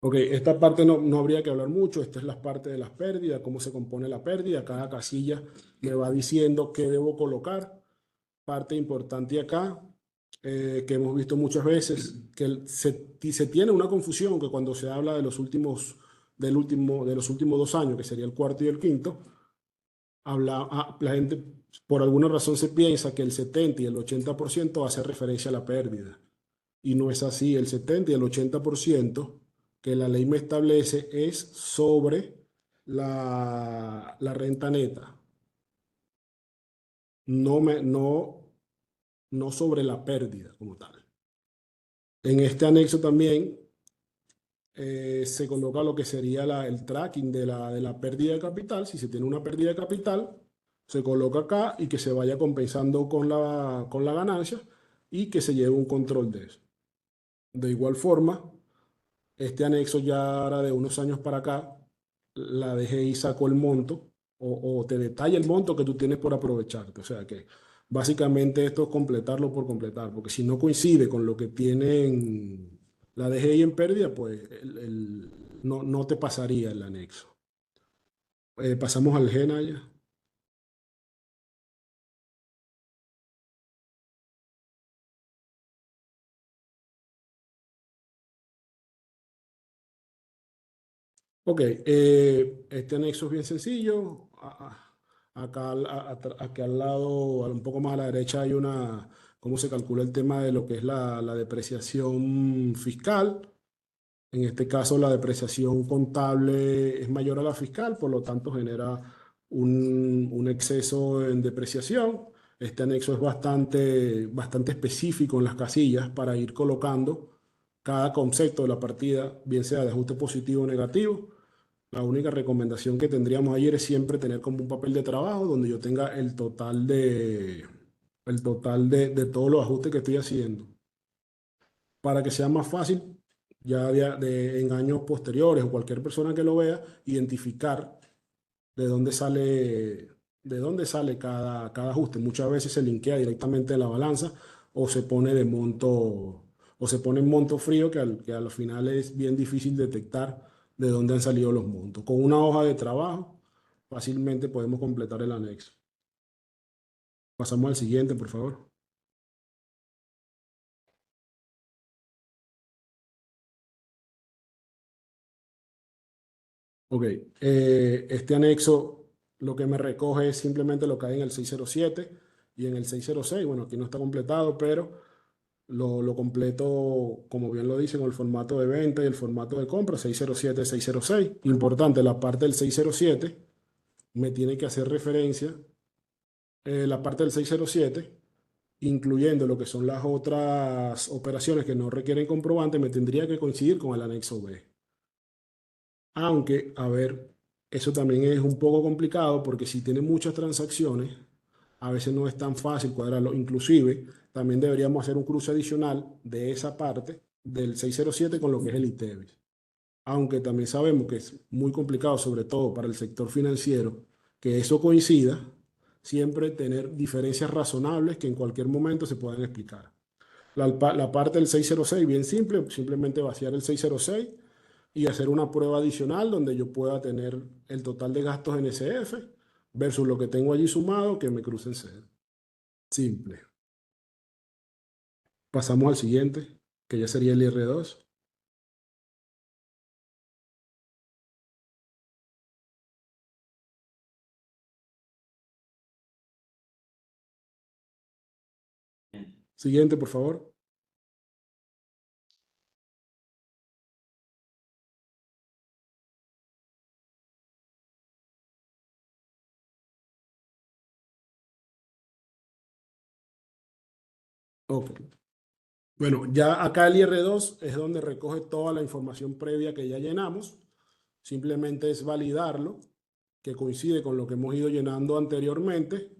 Ok, esta parte no habría que hablar mucho. Esta es la parte de las pérdidas, cómo se compone la pérdida. Cada casilla me va diciendo qué debo colocar. Parte importante acá, que hemos visto muchas veces, que se tiene una confusión que cuando se habla de de los últimos 2 años, que sería el cuarto y el quinto, la gente por alguna razón se piensa que el 70 y el 80% hace referencia a la pérdida. Y no es así. El 70 y el 80% que la ley me establece es sobre la renta neta. No sobre la pérdida como tal. En este anexo también se coloca lo que sería el tracking de la pérdida de capital. Si se tiene una pérdida de capital, se coloca acá y que se vaya compensando con la ganancia y que se lleve un control de eso. De igual forma, este anexo ya ahora de unos años para acá, la DGI sacó el monto o te detalla el monto que tú tienes por aprovecharte. O sea que básicamente esto es completarlo por completar, porque si no coincide con lo que tienen la DGI en pérdida, pues no te pasaría el anexo. Pasamos al GENA ya. Ok, este anexo es bien sencillo. Acá, aquí al lado, un poco más a la derecha, hay cómo se calcula el tema de lo que es la depreciación fiscal. En este caso, la depreciación contable es mayor a la fiscal, por lo tanto genera un exceso en depreciación. Este anexo es bastante específico en las casillas para ir colocando cada concepto de la partida, bien sea de ajuste positivo o negativo. La única recomendación que tendríamos ayer es siempre tener como un papel de trabajo donde yo tenga el total de todos los ajustes que estoy haciendo. Para que sea más fácil, ya en años posteriores o cualquier persona que lo vea, identificar de dónde sale, de dónde sale cada ajuste. Muchas veces se linkea directamente en la balanza o se pone de monto, o se pone en monto frío que al final es bien difícil detectar de dónde han salido los montos. Con una hoja de trabajo fácilmente podemos completar el anexo. Pasamos al siguiente, por favor. Ok, este anexo lo que me recoge es simplemente lo que hay en el 607 y en el 606. Bueno, aquí no está completado, pero lo completo, como bien lo dice, con el formato de venta y el formato de compra, 607, 606. Importante, la parte del 607 me tiene que hacer referencia, la parte del 607, incluyendo lo que son las otras operaciones que no requieren comprobante, me tendría que coincidir con el anexo B. Aunque, a ver, eso también es un poco complicado porque si tiene muchas transacciones, a veces no es tan fácil cuadrarlo. Inclusive, también deberíamos hacer un cruce adicional de esa parte del 607 con lo que es el ITEVIS. Aunque también sabemos que es muy complicado, sobre todo para el sector financiero, que eso coincida, siempre tener diferencias razonables que en cualquier momento se puedan explicar. La parte del 606, bien simple, simplemente vaciar el 606 y hacer una prueba adicional donde yo pueda tener el total de gastos en SF versus lo que tengo allí sumado que me cruce en cero. Simple. Pasamos al siguiente, que ya sería el IR2. Siguiente, por favor. Ok. Bueno, ya acá el IR2 es donde recoge toda la información previa que ya llenamos. Simplemente es validarlo, que coincide con lo que hemos ido llenando anteriormente.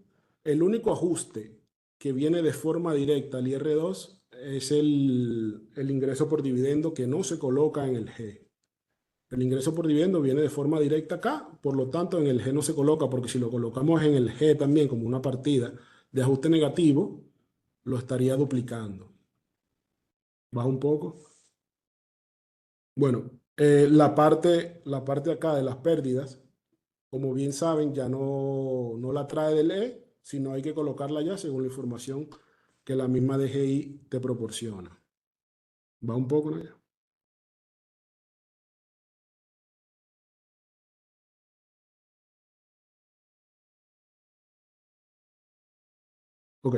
El único ajuste que viene de forma directa al IR2 es el ingreso por dividendo que no se coloca en el G. El ingreso por dividendo viene de forma directa acá, por lo tanto en el G no se coloca, porque si lo colocamos en el G también como una partida de ajuste negativo, lo estaría duplicando. Baja un poco. Bueno, la parte acá de las pérdidas, como bien saben, ya no la trae del E, sino hay que colocarla ya según la información que la misma DGI te proporciona. Va un poco, ¿no? Ok.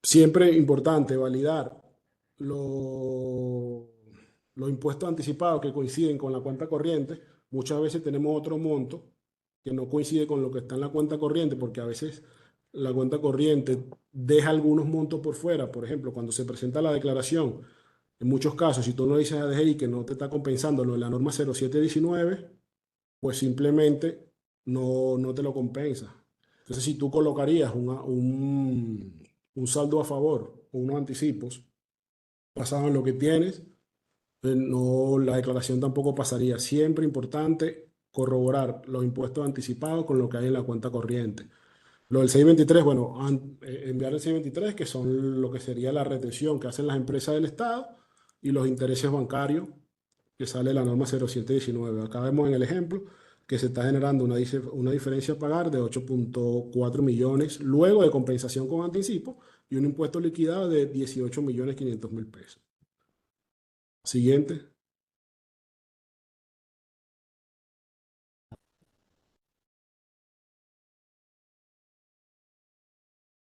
Siempre importante validar lo- los impuestos anticipados que coinciden con la cuenta corriente. Muchas veces tenemos otro monto que no coincide con lo que está en la cuenta corriente, porque a veces la cuenta corriente deja algunos montos por fuera. Por ejemplo, cuando se presenta la declaración, en muchos casos, si tú no dices a DGI que no te está compensando lo de la norma 0719, pues simplemente no te lo compensa. Entonces, si tú colocarías un saldo a favor o unos anticipos basado en lo que tienes, no, la declaración tampoco pasaría. Siempre importante corroborar los impuestos anticipados con lo que hay en la cuenta corriente. Lo del 623, bueno, enviar el 623, que son lo que sería la retención que hacen las empresas del Estado y los intereses bancarios que sale la norma 0719. Acá vemos en el ejemplo que se está generando una diferencia a pagar de 8.4 millones luego de compensación con anticipo y un impuesto liquidado de 18.500.000 pesos. Siguiente.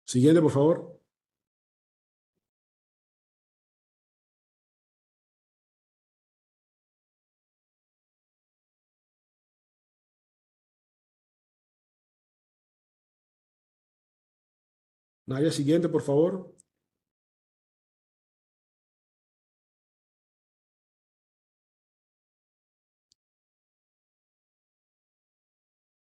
Siguiente, por favor. Nadia, siguiente, por favor.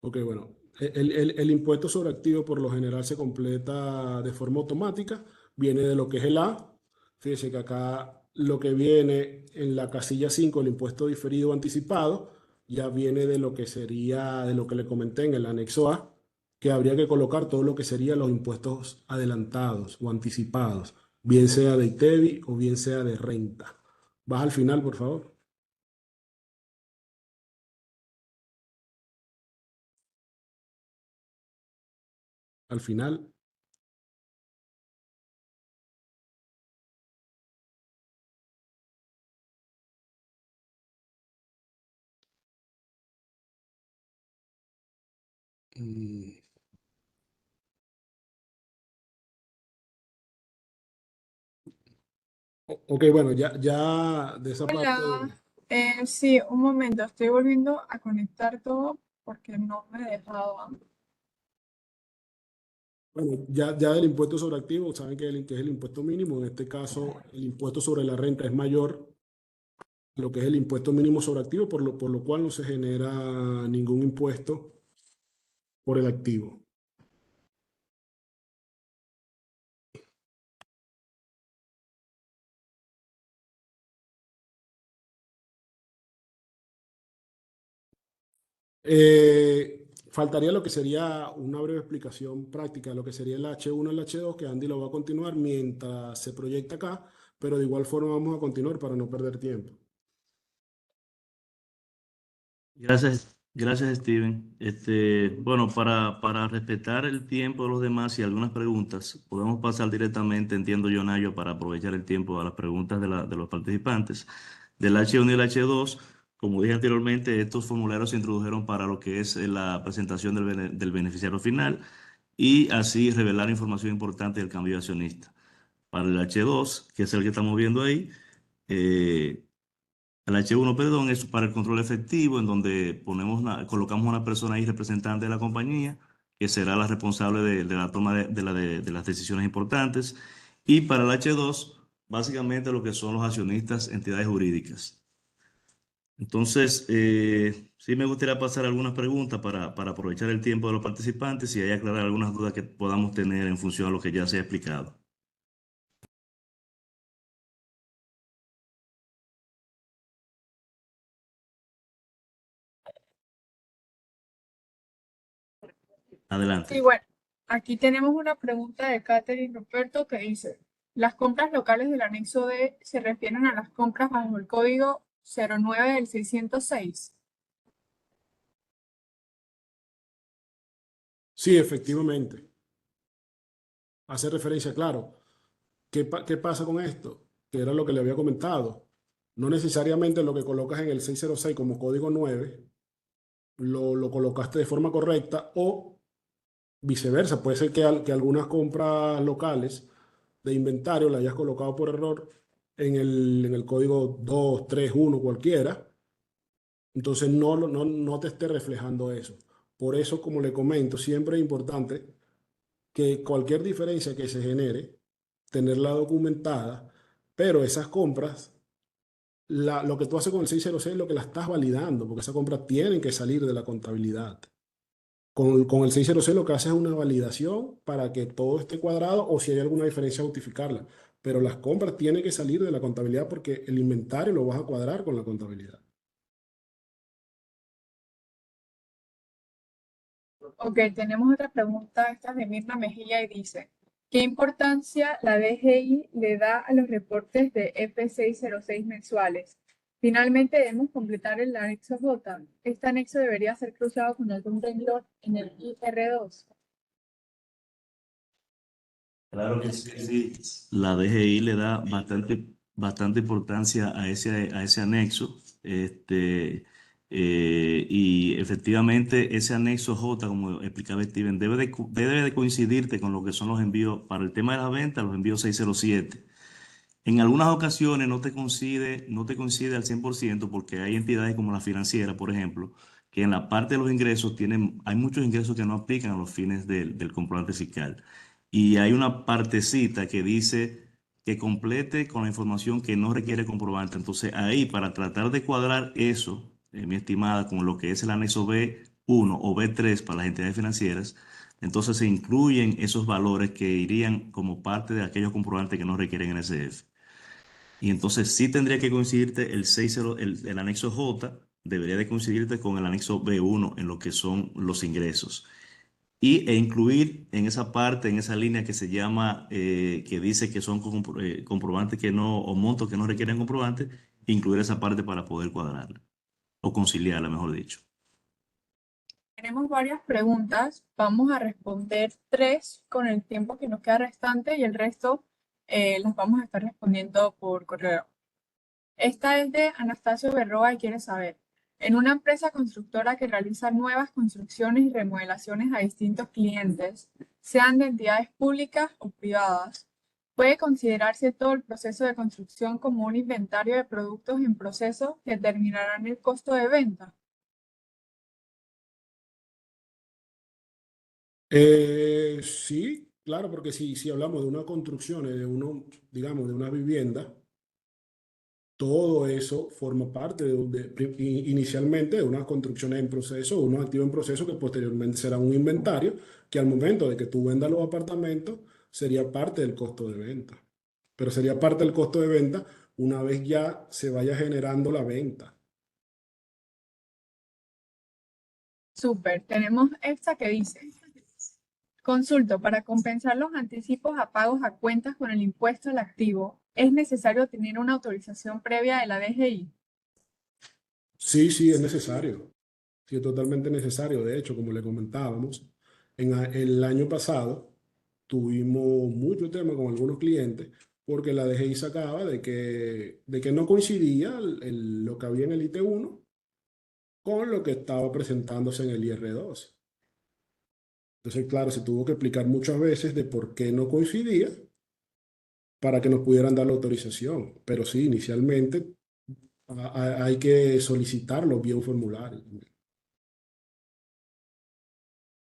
Ok, bueno. El impuesto sobre activo por lo general se completa de forma automática. Viene de lo que es el A. Fíjese que acá lo que viene en la casilla 5, el impuesto diferido anticipado, ya viene de lo que sería, de lo que le comenté en el anexo A, que habría que colocar todo lo que serían los impuestos adelantados o anticipados, bien sea de ITEVI o bien sea de renta. Baja al final, por favor. Al final. mm, Ok, bueno, ya de esa parte. Hola, sí, un momento, estoy volviendo a conectar todo porque no me dejaba. Bueno, ya del impuesto sobre activos, saben que es el impuesto mínimo. En este caso, el impuesto sobre la renta es mayor a lo que es el impuesto mínimo sobre activo, por lo cual no se genera ningún impuesto por el activo. Faltaría lo que sería una breve explicación práctica de lo que sería el H1 y el H2, que Andy lo va a continuar mientras se proyecta acá, pero de igual forma vamos a continuar para no perder tiempo. Gracias, Steven. Bueno, para respetar el tiempo de los demás y algunas preguntas, podemos pasar directamente, entiendo yo, Nayo, para aprovechar el tiempo a las preguntas de los participantes. Del H1 y el H2, como dije anteriormente, estos formularios se introdujeron para lo que es la presentación del beneficiario final y así revelar información importante del cambio de accionista. Para el H2, que es el que estamos viendo ahí, eh, el H1, perdón, es para el control efectivo, en donde colocamos una persona ahí representante de la compañía, que será la responsable de la toma de las decisiones importantes. Y para el H2, básicamente lo que son los accionistas, entidades jurídicas. Entonces, sí me gustaría pasar algunas preguntas para aprovechar el tiempo de los participantes y ahí aclarar algunas dudas que podamos tener en función a lo que ya se ha explicado. Sí, Adelante. bueno, aquí tenemos una pregunta de Catherine Ruperto que dice, ¿las compras locales del anexo D se refieren a las compras bajo el código 09 del 606? Sí, efectivamente. Hace referencia, claro. ¿Qué pasa con esto? Que era lo que le había comentado. No necesariamente lo que colocas en el 606 como código 9 lo colocaste de forma correcta o viceversa. Puede ser que algunas compras locales de inventario la hayas colocado por error en el código 2, 3, 1, cualquiera. Entonces no te esté reflejando eso. Por eso, como le comento, siempre es importante que cualquier diferencia que se genere, tenerla documentada, pero esas compras, lo que tú haces con el 606 es lo que la estás validando, porque esas compras tienen que salir de la contabilidad. Con el 606 lo que haces es una validación para que todo esté cuadrado o si hay alguna diferencia justificarla. Pero las compras tienen que salir de la contabilidad porque el inventario lo vas a cuadrar con la contabilidad. Ok, tenemos otra pregunta, esta es de Mirna Mejía y dice, ¿qué importancia la DGI le da a los reportes de F606 mensuales? Finalmente debemos completar el anexo J. Este anexo debería ser cruzado con algún renglón en el IR2. Claro que sí. La DGI le da bastante importancia a ese anexo. Y efectivamente ese anexo J, como explicaba Steven, debe de coincidirte con lo que son los envíos para el tema de la venta, los envíos 607. En algunas ocasiones no te coincide al 100% porque hay entidades como la financiera, por ejemplo, que en la parte de los ingresos hay muchos ingresos que no aplican a los fines del comprobante fiscal. Y hay una partecita que dice que complete con la información que no requiere comprobante. Entonces ahí, para tratar de cuadrar eso, mi estimada, con lo que es el anexo B1 o B3 para las entidades financieras, entonces se incluyen esos valores que irían como parte de aquellos comprobantes que no requieren NSF. Y entonces sí tendría que coincidirte el anexo J, debería de coincidirte con el anexo B1 en lo que son los ingresos. E incluir en esa parte, en esa línea que se llama, que dice que son comprobantes que no, o montos que no requieren comprobante, incluir esa parte para poder cuadrarla, o conciliarla, mejor dicho. Tenemos varias preguntas, vamos a responder tres con el tiempo que nos queda restante y el resto las vamos a estar respondiendo por correo. Esta es de Anastasio Berroa y quiere saber, en una empresa constructora que realiza nuevas construcciones y remodelaciones a distintos clientes, sean de entidades públicas o privadas, ¿puede considerarse todo el proceso de construcción como un inventario de productos en proceso que determinarán el costo de venta? Sí, claro, porque si hablamos de una construcción, digamos, de una vivienda, todo eso forma parte inicialmente de unas construcciones en proceso, unos activos en proceso que posteriormente será un inventario que al momento de que tú vendas los apartamentos sería parte del costo de venta. Pero sería parte del costo de venta una vez ya se vaya generando la venta. Súper. Tenemos esta que dice, consulto, para compensar los anticipos a pagos a cuentas con el impuesto al activo, ¿es necesario tener una autorización previa de la DGI? Sí, sí, es necesario. Sí, es totalmente necesario. De hecho, como le comentábamos, el año pasado tuvimos mucho tema con algunos clientes porque la DGI sacaba de que no coincidía lo que había en el IT1 con lo que estaba presentándose en el IR2. Entonces, claro, se tuvo que explicar muchas veces de por qué no coincidía para que nos pudieran dar la autorización. Pero sí, inicialmente hay que solicitarlo vía un formulario.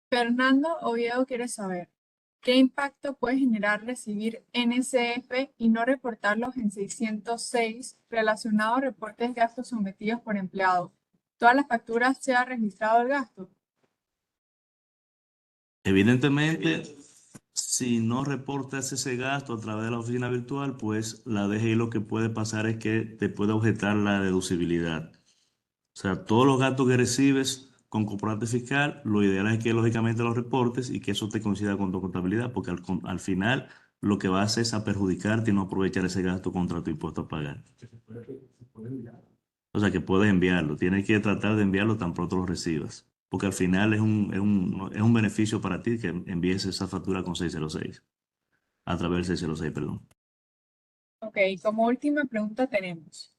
Fernando Oviedo quiere saber, ¿qué impacto puede generar recibir NSF y no reportarlos en 606 relacionado a reportes de gastos sometidos por empleado? ¿Todas las facturas se ha registrado el gasto? Evidentemente, si no reportas ese gasto a través de la oficina virtual, pues la DGI lo que puede pasar es que te puede objetar la deducibilidad. O sea, todos los gastos que recibes con comprobante fiscal, lo ideal es que lógicamente los reportes y que eso te coincida con tu contabilidad, porque al final lo que va a hacer es a perjudicarte y no aprovechar ese gasto contra tu impuesto a pagar. O sea, que puedes enviarlo. Tienes que tratar de enviarlo tan pronto lo recibas, porque al final es un beneficio para ti que envíes esa factura con 606, a través del 606, perdón. Ok, como última pregunta tenemos,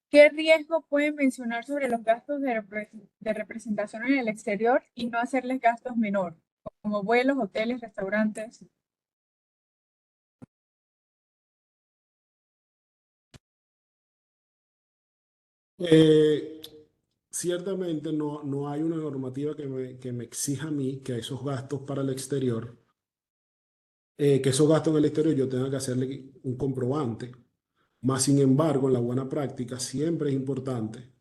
¿qué riesgo pueden mencionar sobre los gastos de representación en el exterior y no hacerles gastos menor, como vuelos, hoteles, restaurantes? Eh, Ciertamente no hay una normativa que me exija a mí que esos gastos para el exterior, que esos gastos en el exterior yo tenga que hacerle un comprobante. Más sin embargo, en la buena práctica siempre es importante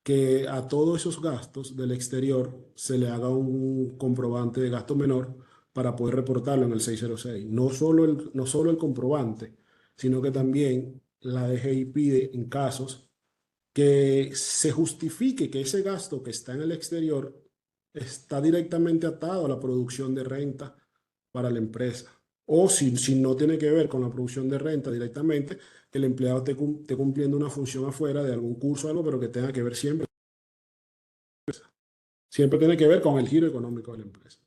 que a todos esos gastos del exterior se le haga un comprobante de gasto menor para poder reportarlo en el 606. No solo el comprobante, sino que también la DGI pide en casos que se justifique que ese gasto que está en el exterior está directamente atado a la producción de renta para la empresa. O si no tiene que ver con la producción de renta directamente, que el empleado esté cumpliendo una función afuera de algún curso o algo, pero que tenga que ver siempre. Siempre tiene que ver con el giro económico de la empresa.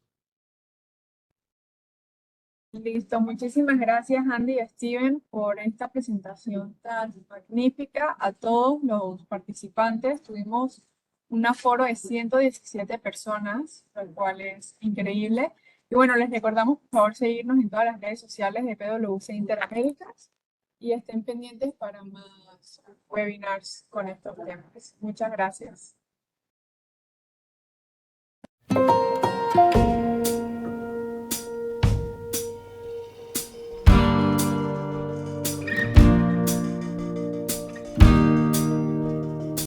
Listo, muchísimas gracias Andy y Steven por esta presentación tan magnífica. A todos los participantes tuvimos un aforo de 117 personas, lo cual es increíble. Y bueno, les recordamos por favor seguirnos en todas las redes sociales de PwC Interaméricas y estén pendientes para más webinars con estos temas. Muchas gracias.